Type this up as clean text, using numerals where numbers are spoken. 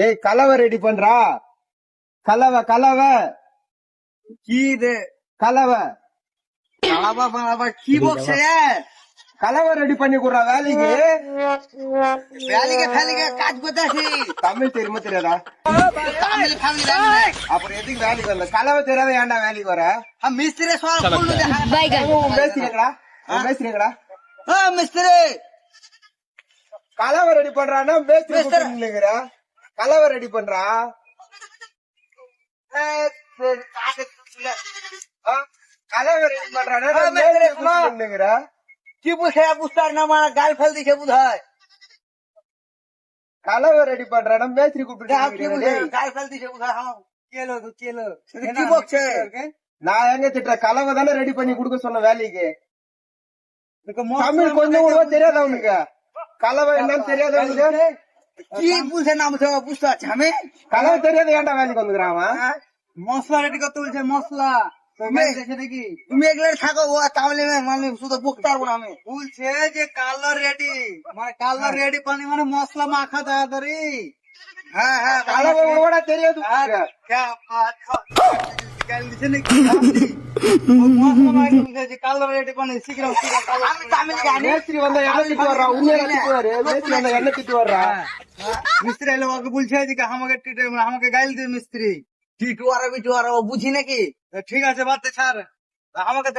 ஏய் கலவை ரெடி பண்றா. கலவை கலவை কি রে கலவை বাবা বাবা কি বকছে கலவை ரெடி பண்ணி கொடுறா வேலைக்கு. வேலைக்கு ஃபேலிக்கு কাজ করতে আসি தமிழ் தெரியுமா தெரியாதா? আমি ফামিলি জানি না அப்புறம் எதுக்கு வேலைக்கு வந்த? கலவை தெரியாத ஏன்டா வேலைக்கு வர? हम मिस्त्री सवाल बोल दे உன் பேசுறீங்களா? உன் பேசுறீங்களா? हां मिस्त्री கலவை ரெடி பண்றான்னா பேசுறீங்களா? கலவை ரெடி பண்றா. கலவை ரெடி பண்றானா? কি বুঝে বুঝতার না আমার গাল ফেল দিছে বুঝায় கலவை ரெடி பண்றானா மேஸ்திரி কি கூப்பிட்டு বুঝে গাল ফেল দিছে বুঝায় হাম কেলো তো কেলো কি বকছে நான் எங்க திட்டுற? கலவை தானே ரெடி பண்ணி கொடுக்க சொன்ன வேலைக்கு. দেখো தமிழ் கொஞ்சம் கூட தெரியாதா உனக்கு? கலவை என்னன்னு தெரியாதா உனக்கு? কি বুঝে নাম সে বুঝতে আছে আমি கலவை தெரியாத ஏன்டா வேலைக்கு வந்துக்கிறான் அவன்? মশলা রেডি করতে বলছে মশলা তুমি এগুলো থাকো ও তাহলে মানে শুধু বকতে পারবো না আমি বলছে যে কালার রেডি মানে কালার রেডি পানি মানে মশলা মাখা তাড়াতাড়ি হ্যাঁ হ্যাঁ கலவை கூட தெரியாது உனக்கு. কালার রেডি পানি শীঘ্রম আমি তামিল জানি மேஸ்திரி வந்தா என்ன திட்டு வர்றா? உண்மையா திட்டுவாரு. மேஸ்திரி வந்தா என்ன திட்டு வர்றா? মিস্ত্রি এলো ওকে বলছে যে আমাকে আমাকে গাইল দিয়ে মিস্ত্রি টিটুয়ারা বিটুয়ারা ও বুঝি নাকি ঠিক আছে বাদ দে ছাড় আমাকে তো